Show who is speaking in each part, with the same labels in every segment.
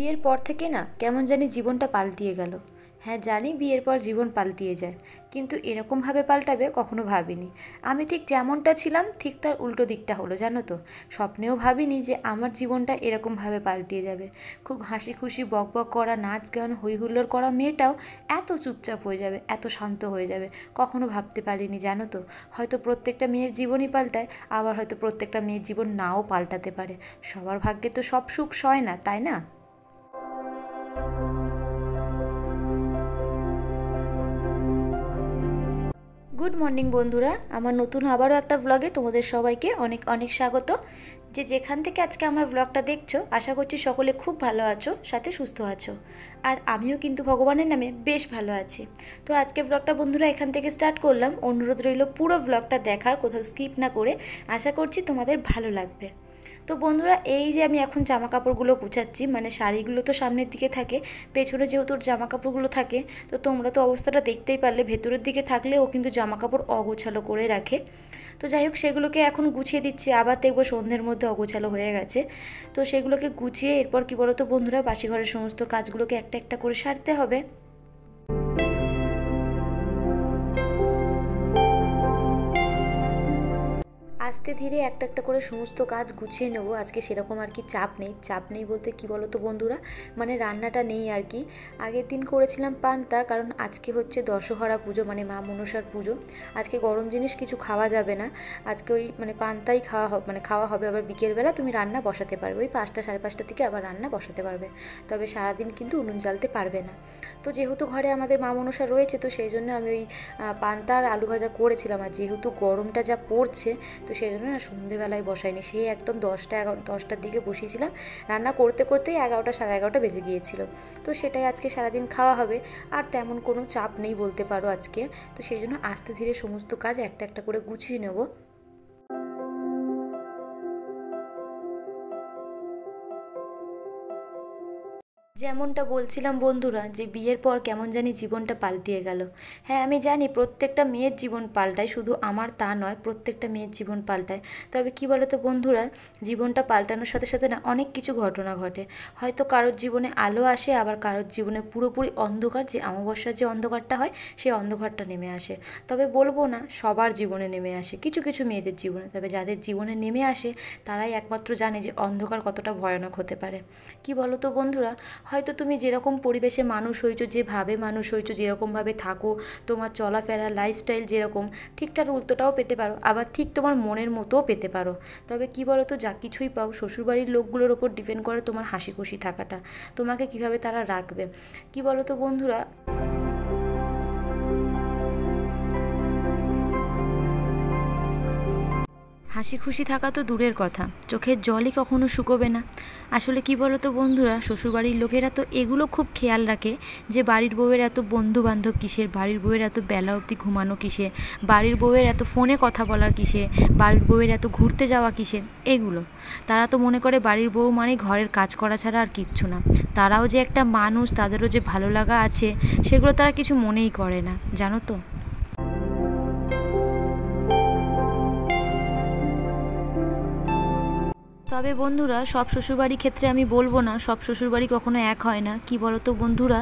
Speaker 1: বিয়ের পর থেকে না কেমন জানি জীবনটা পাল্টিয়ে গেল। হ্যাঁ জানি বিয়ের পর জীবন পাল্টিয়ে যায়, কিন্তু এরকমভাবে পাল্টাবে কখনো ভাবিনি। আমি ঠিক যেমনটা ছিলাম ঠিক তার উল্টো দিকটা হলো, জানো তো। স্বপ্নেও ভাবিনি যে আমার জীবনটা এরকমভাবে পাল্টিয়ে যাবে। খুব হাসি খুশি বক বক করা, নাচ গান হই হুল্লোড় করা মেয়েটাও এত চুপচাপ হয়ে যাবে, এত শান্ত হয়ে যাবে কখনো ভাবতে পারিনি, জানো তো। হয়তো প্রত্যেকটা মেয়ের জীবনই পাল্টায়, আবার হয়তো প্রত্যেকটা মেয়ের জীবন নাও পাল্টাতে পারে। সবার ভাগ্যে তো সব সুখ সয় না, তাই না? গুড মর্নিং বন্ধুরা, আমার নতুন আবারও একটা ব্লগে তোমাদের সবাইকে অনেক অনেক স্বাগত। যে যেখান থেকে আজকে আমার ব্লগটা দেখছো, আশা করছি সকলে খুব ভালো আছো, সাথে সুস্থ আছো। আর আমিও কিন্তু ভগবানের নামে বেশ ভালো আছি। তো আজকে ব্লগটা বন্ধুরা এখান থেকে স্টার্ট করলাম। অনুরোধ রইল পুরো ব্লগটা দেখার, কোথাও স্কিপ না করে। আশা করছি তোমাদের ভালো লাগবে। তো বন্ধুরা, এই যে আমি এখন জামা কাপড়গুলো গুছাচ্ছি, মানে শাড়িগুলো তো সামনের দিকে থাকে, পেছনে যেহেতু জামা কাপড়গুলো থাকে, তো তোমরা তো অবস্থাটা দেখতেই পারলে। ভেতরের দিকে থাকলে ও কিন্তু জামা কাপড় অগোছালো করে রাখে। তো যাই হোক, সেগুলোকে এখন গুছিয়ে দিচ্ছি। আবার দেখবো সন্ধ্যের মধ্যে অগোছালো হয়ে গেছে। তো সেগুলোকে গুছিয়ে এরপর কি বলো তো বন্ধুরা, বাসি ঘরের সমস্ত কাজগুলোকে একটা একটা করে সারতে হবে। আস্তে ধীরে একটা একটা করে সমস্ত কাজ গুছিয়ে নেবো। আজকে সেরকম আর কি চাপ নেই। চাপ নেই বলতে কি বলো তো বন্ধুরা, মানে রান্নাটা নেই আর কি। আগের দিন করেছিলাম পান্তা, কারণ আজকে হচ্ছে দশহরা পুজো, মানে মা মনসার পুজো। আজকে গরম জিনিস কিছু খাওয়া যাবে না। আজকে ওই মানে পান্তাই খাওয়া হবে, মানে খাওয়া হবে। আবার বিকেলবেলা তুমি রান্না বসাতে পারবে, ওই 5টা সাড়ে 5টার দিকে আবার রান্না বসাতে পারবে। তবে সারাদিন কিন্তু উনুন জ্বালতে পারবে না। তো যেহেতু ঘরে আমাদের মা মনসা রয়েছে, তো সেই জন্য আমি ওই পান্তা আর আলু ভাজা করেছিলাম। আর যেহেতু গরমটা যা পড়ছে, তো সেই জন্য না সন্ধেবেলায় বসাইনি, সেই একদম 10টার দিকে বসিয়েছিলাম। রান্না করতে করতেই 11টা সাড়ে 11টা বেজে গিয়েছিল। তো সেটাই আজকে সারাদিন খাওয়া হবে। আর তেমন কোনো চাপ নেই বলতে পারো আজকে। তো সেই জন্য আস্তে ধীরে সমস্ত কাজ একটা একটা করে গুছিয়ে নেব। যেমনটা বলছিলাম বন্ধুরা, যে বিয়ের পর কেমন জানি জীবনটা পাল্টিয়ে গেল। হ্যাঁ আমি জানি প্রত্যেকটা মেয়ের জীবন পাল্টায়, শুধু আমার তা নয়, প্রত্যেকটা মেয়ের জীবন পাল্টায়। তবে কি বলো তো বন্ধুরা, জীবনটা পাল্টানোর সাথে সাথে না অনেক কিছু ঘটনা ঘটে। হয়তো কারোর জীবনে আলো আসে, আবার কারোর জীবনে পুরোপুরি অন্ধকার, যে অমাবস্যার যে অন্ধকারটা হয় সেই অন্ধকারটা নেমে আসে। তবে বলবো না সবার জীবনে নেমে আসে, কিছু কিছু মেয়েদের জীবনে। তবে যাদের জীবনে নেমে আসে তারাই একমাত্র জানে যে অন্ধকার কতটা ভয়ানক হতে পারে। কি বলো তো বন্ধুরা, হয়তো তুমি যেরকম পরিবেশে মানুষ হয়েছো, যেভাবে মানুষ হয়েছো, যেরকমভাবে থাকো, তোমার চলাফেরা লাইফস্টাইল যেরকম, ঠিকঠাক উল্টোটাও পেতে পারো, আবার ঠিক তোমার মনের মতোও পেতে পারো। তবে কি বলো তো, যা কিছুই পাও শ্বশুরবাড়ির লোকগুলোর ওপর ডিপেন্ড করে তোমার হাসি খুশি থাকাটা, তোমাকে কিভাবে তারা রাখবে। কি বলো তো বন্ধুরা, হাসি খুশি থাকা তো দূরের কথা, চোখের জলই কখনো শুকোবে না। আসলে কি বলো তো বন্ধুরা, শ্বশুরবাড়ির লোকেরা তো এগুলো খুব খেয়াল রাখে, যে বাড়ির বউয়ের এত বন্ধু বান্ধব কিসের, বাড়ির বউয়ের এত বেলা অবধি ঘুমানো কিসে, বাড়ির বউয়ের এত ফোনে কথা বলার কিসে, বাড়ির বউয়ের এত ঘুরতে যাওয়া কিসে, এগুলো। তারা তো মনে করে বাড়ির বউ মানে ঘরের কাজ করা ছাড়া আর কিচ্ছু না। তারাও যে একটা মানুষ, তাদেরও যে ভালো লাগা আছে, সেগুলো তারা কিছু মনেই করে না, জানো তো। তবে বন্ধুরা, সব শ্বশুরবাড়ির ক্ষেত্রে আমি বলবো না, সব শ্বশুরবাড়ি কখনো এক হয় না। কি বলো তো বন্ধুরা,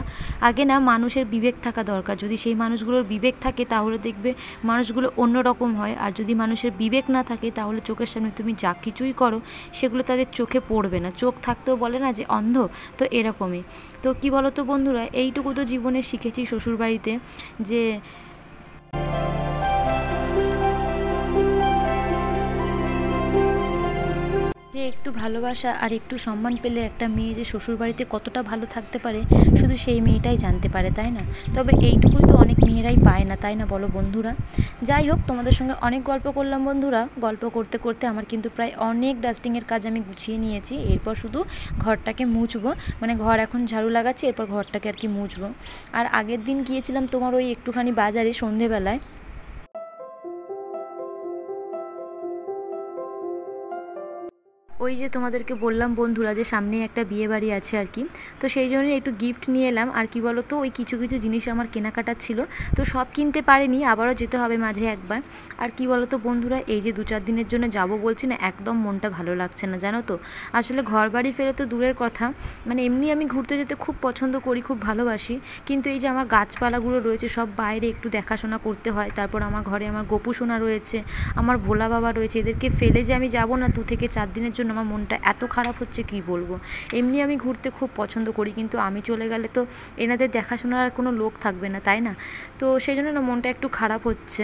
Speaker 1: আগে না মানুষের বিবেক থাকা দরকার। যদি সেই মানুষগুলোর বিবেক থাকে তাহলে দেখবে মানুষগুলো অন্য রকম হয়। আর যদি মানুষের বিবেক না থাকে তাহলে চোখের সামনে তুমি যা কিছুই করো সেগুলো তাদের চোখে পড়বে না। চোখ থাকতেও বলে না যে অন্ধ, তো এরকমই। তো কি বলো তো বন্ধুরা, এইটুকু তো জীবনে শিখেছি শ্বশুরবাড়িতে, যে একটু ভালোবাসা আর একটু সম্মান পেলে একটা মেয়ে যে শ্বশুরবাড়িতে কতটা ভালো থাকতে পারে, শুধু সেই মেয়েটাই জানতে পারে, তাই না? তবে এইটুকুই তো অনেক মেয়েরাই পায় না, তাই না বলো বন্ধুরা? যাই হোক, তোমাদের সঙ্গে অনেক গল্প করলাম বন্ধুরা। গল্প করতে করতে আমার কিন্তু প্রায় অনেক ডাস্টিংয়ের কাজ আমি গুছিয়ে নিয়েছি। এরপর শুধু ঘরটাকে মুছবো, মানে ঘর এখন ঝাড়ু লাগাচ্ছি, এরপর ঘরটাকে আর কি মুছবো। আর আগের দিন গিয়েছিলাম তোমার ওই একটুখানি বাজারে সন্ধেবেলায়। ওই যে তোমাদেরকে বললাম বন্ধুরা যে সামনেই একটা বিয়ে বাড়ি আছে আর কি, তো সেই জন্যই একটু গিফট নিয়ে এলাম। আর কি বলো তো, ওই কিছু কিছু জিনিস আমার কেনাকাটার ছিল, তো সব কিনতে পারিনি, আবারও যেতে হবে মাঝে একবার। আর কি বলো তো বন্ধুরা, এই যে 2-4 দিনের জন্য যাব বলছি না, একদম মনটা ভালো লাগছে না জানো তো। আসলে ঘর বাড়ি ফেরত তো দূরের কথা, মানে এমনি আমি ঘুরতে যেতে খুব পছন্দ করি, খুব ভালোবাসি, কিন্তু এই যে আমার গাছপালাগুলো রয়েছে সব বাইরে একটু দেখাশোনা করতে হয়। তারপর আমার ঘরে আমার গোপু সোনা রয়েছে, আমার ভোলা বাবা রয়েছে, এদেরকে ফেলে যে আমি যাব না 2 থেকে 4 দিনের জন্য, আমার মনটা এত খারাপ হচ্ছে কি বলবো। এমনি আমি ঘুরতে খুব পছন্দ করি, কিন্তু আমি চলে গেলে তো এনাদের দেখাশোনার কোনো লোক থাকবে না, তাই না? তো সেই জন্য না মনটা একটু খারাপ হচ্ছে।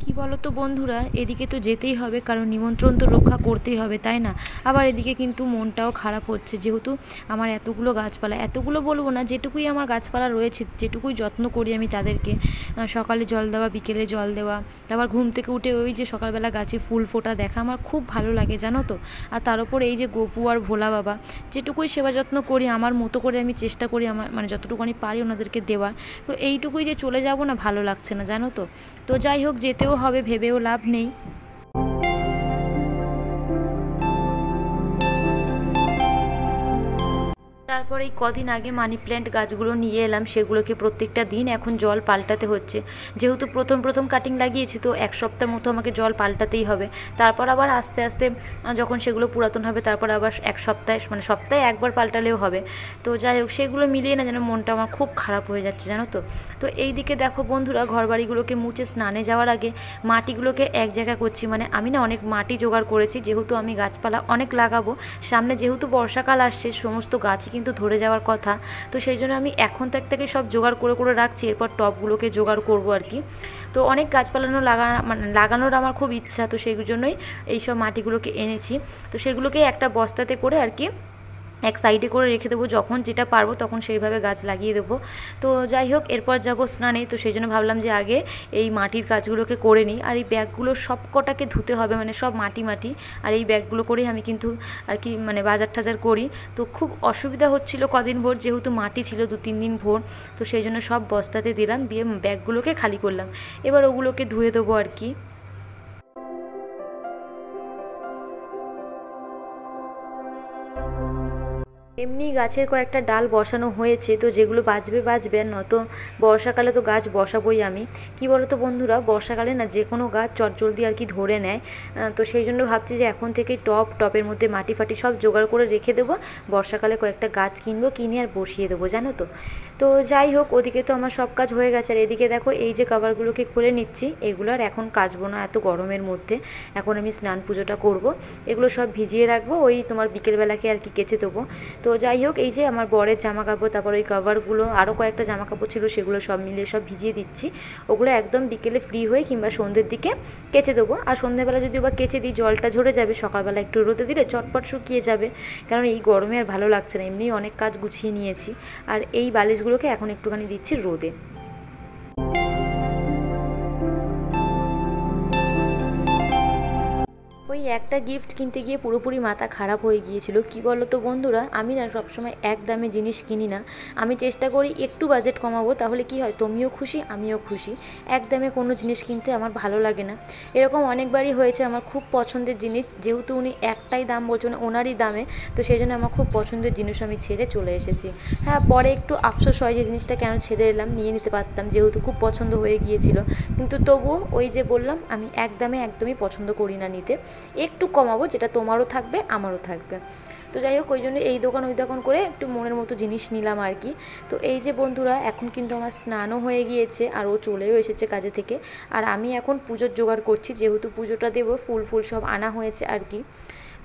Speaker 1: কি বলো তো বন্ধুরা, এদিকে তো যেতেই হবে, কারণ নিমন্ত্রণ তো রক্ষা করতেই হবে, তাই না? আবার এদিকে কিন্তু মনটাও খারাপ হচ্ছে, যেহেতু আমার এতগুলো গাছপালা, এতগুলো বলবো না, যেটুকুই আমার গাছপালা রয়েছে, যেটুকুই যত্ন করি আমি তাদেরকে, সকালে জল দেওয়া, বিকেলে জল দেওয়া, তারপর ঘুম থেকে উঠে ওই যে সকালবেলা গাছে ফুল ফোটা দেখা আমার খুব ভালো লাগে জানো তো। আর তার উপর এই যে গোপু আর ভোলা বাবা, যেটুকুই সেবা যত্ন করি আমার মতো করে আমি চেষ্টা করি, আমার মানে যতটুকু আমি পারি ওনাদেরকে দেওয়ার। তো এইটুকুই যে চলে যাব না, ভালো লাগছে না জানো তো। তো যাই হোক, যেতেও হবে, ভেবেও লাভ নেই। তারপরে এই কদিন আগে মানি প্ল্যান্ট গাছগুলো নিয়ে এলাম, সেগুলোকে প্রত্যেকটা দিন এখন জল পাল্টাতে হচ্ছে, যেহেতু প্রথম প্রথম কাটিং লাগিয়েছি, তো 1 সপ্তাহ মতো আমাকে জল পাল্টাতেই হবে। তারপর আবার আস্তে আস্তে যখন সেগুলো পুরাতন হবে, তারপর আবার 1 সপ্তাহে, মানে সপ্তাহে একবার পাল্টালেও হবে। তো যাই হোক, সেগুলো মিলিয়ে না যেন মনটা আমার খুব খারাপ হয়ে যাচ্ছে জানো তো। তো এই দিকে দেখো বন্ধুরা, ঘরবাড়িগুলোকে মুছে স্নানে যাওয়ার আগে মাটিগুলোকে এক জায়গা করছি, মানে আমি না অনেক মাটি জোগাড় করেছি, যেহেতু আমি গাছপালা অনেক লাগাবো সামনে, যেহেতু বর্ষাকাল আসছে, সমস্ত গাছই কিন্তু ধরে যাওয়ার কথা। তো সেই জন্য আমি এখন থেকে সব জোগাড় করে করে রাখছি, এরপর টবগুলোকে জোগাড় করবো আর কি। তো অনেক গাছপালানো মানে লাগানোর আমার খুব ইচ্ছা, তো সেই জন্যই এইসব মাটিগুলোকে এনেছি। তো সেগুলোকে একটা বস্তাতে করে আর কি এক সাইডে করে রেখে দেবো, যখন যেটা পারবো তখন সেইভাবে গাছ লাগিয়ে দেবো। তো যাই হোক, এরপর যাবো স্নানে, তো সেই জন্য ভাবলাম যে আগে এই মাটির কাজগুলোকে করে নিই। আর এই ব্যাগগুলো সব কটাকে ধুতে হবে, মানে সব মাটি মাটি, আর এই ব্যাগগুলো করেই আমি কিন্তু আর কি মানে বাজার টাজার করি। তো খুব অসুবিধা হচ্ছিল কদিন ভোর, যেহেতু মাটি ছিল 2-3 দিন ভোর, তো সেই জন্য সব বস্তাতে দিলাম, দিয়ে ব্যাগগুলোকে খালি করলাম। এবার ওগুলোকে ধুয়ে দেবো আর কি। এমনি গাছের কয়েকটা ডাল বসানো হয়েছে, তো যেগুলো বাঁচবে বাঁচবে, আর নয়তো বর্ষাকালে তো গাছ বসাবোই আমি। কি বলো তো বন্ধুরা, বর্ষাকালে না যে কোনো গাছ চটজলদি আর কি ধরে নেয়। তো সেই জন্য ভাবছি যে এখন থেকেই টপের মধ্যে মাটি ফাটি সব জোগাড় করে রেখে দেবো, বর্ষাকালে কয়েকটা গাছ কিনবো, কিনে আর বসিয়ে দেবো জানো তো। তো যাই হোক, ওদিকে তো আমার সব কাজ হয়ে গেছে, আর এদিকে দেখো এই যে কভারগুলোকে খুলে নিচ্ছি, এগুলো আর এখন কাচবো না এত গরমের মধ্যে, এখন আমি স্নান পুজোটা করব। এগুলো সব ভিজিয়ে রাখবো, ওই তোমার বিকেলবেলাকে আর কি কেচে দেবো। তো যাই হোক, এই যে আমার বরের জামা কাপড়, তারপর ওই কভারগুলো, আরও কয়েকটা জামা কাপড় ছিল, সেগুলো সব মিলিয়ে সব ভিজিয়ে দিচ্ছি। ওগুলো একদম বিকেলে ফ্রি হয়ে কিংবা সন্ধ্যের দিকে কেচে দেবো। আর সন্ধ্যেবেলা যদি বা কেচে দিই, জলটা ঝরে যাবে, সকালবেলা একটু রোদে দিলে চটপট শুকিয়ে যাবে, কারণ এই গরমে আর ভালো লাগছে না, এমনি অনেক কাজ গুছিয়ে নিয়েছি। আর এই বালিশগুলোকে এখন একটুখানি দিচ্ছি রোদে। ওই একটা গিফট কিনতে গিয়ে পুরোপুরি মাথা খারাপ হয়ে গিয়েছিল। কি বলো তো বন্ধুরা, আমি না সবসময় এক দামে জিনিস কিনি না, আমি চেষ্টা করি একটু বাজেট কমাবো, তাহলে কি হয় তুমিও খুশি আমিও খুশি। এক দামে কোনো জিনিস কিনতে আমার ভালো লাগে না। এরকম অনেকবারই হয়েছে, আমার খুব পছন্দের জিনিস, যেহেতু উনি একটাই দাম বলছেন ওনারই দামে, তো সেই জন্য আমার খুব পছন্দের জিনিস আমি ছেড়ে চলে এসেছি। হ্যাঁ, পরে একটু আফসোস হয় যে জিনিসটা কেন ছেড়ে এলাম, নিয়ে নিতে পারতাম, যেহেতু খুব পছন্দ হয়ে গিয়েছিল। কিন্তু তবুও ওই যে বললাম, আমি এক দামে একদমই পছন্দ করি না নিতে, একটু কমাবো, যেটা তোমারও থাকবে আমারও থাকবে। তো যাই হোক, ওই জন্য এই দোকান ওই দোকান করে একটু মনের মতো জিনিস নিলাম আর কি। তো এই যে বন্ধুরা, এখন কিন্তু আমার স্নানও হয়ে গিয়েছে, আর ও চলেও এসেছে কাজে থেকে, আর আমি এখন পুজোর জোগাড় করছি, যেহেতু পুজোটা দেবো, ফুল সব আনা হয়েছে আর কি।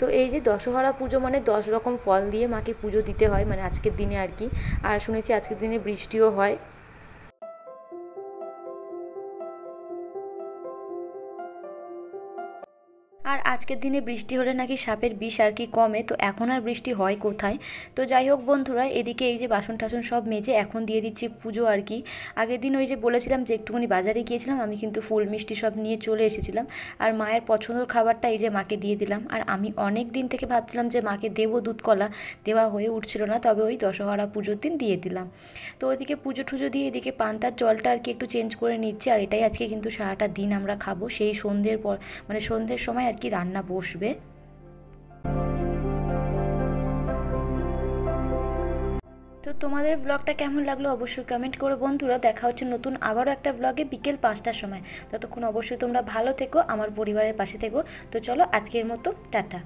Speaker 1: তো এই যে দশহরা পুজো মানে 10 রকম ফল দিয়ে মাকে পুজো দিতে হয়, মানে আজকের দিনে আর কি। আর শুনেছি আজকের দিনে বৃষ্টিও হয়। আর আজকের দিনে বৃষ্টি হলে নাকি সাপের বিষ আর কি কমে, তো এখন আর বৃষ্টি হয় কোথায়। তো যাই হোক বন্ধুরা, এদিকে এই যে বাসন টাসন সব মেজে এখন দিয়ে দিচ্ছি পুজো আর কি। আগের দিন ওই যে বলেছিলাম যে একটুখানি বাজারে গিয়েছিলাম, আমি কিন্তু ফুল মিষ্টি সব নিয়ে চলে এসেছিলাম। আর মায়ের পছন্দের খাবারটা এই যে মাকে দিয়ে দিলাম। আর আমি অনেক দিন থেকে ভাবছিলাম যে মাকে দেবো দুধ কলা, দেওয়া হয়ে উঠছিল না, তবে ওই দশহরা পুজোর দিন দিয়ে দিলাম। তো ওইদিকে পুজো টুজো দিয়ে এদিকে পান্তার জলটা আর কি একটু চেঞ্জ করে নিচ্ছি। আর এটাই আজকে কিন্তু সারাটা দিন আমরা খাবো, সেই সন্ধ্যের পর মানে সন্ধ্যের সময় আর কি রান্না বসবে। তো তোমাদের ব্লগটা কেমন লাগলো অবশ্যই কমেন্ট করো বন্ধুরা। দেখা হচ্ছে নতুন আবারও একটা ব্লগে বিকেল 5টার সময়। ততক্ষণ অবশ্যই তোমরা ভালো থেকো, আমার পরিবারের পাশে থেকো। তো চলো আজকের মতো টাটা।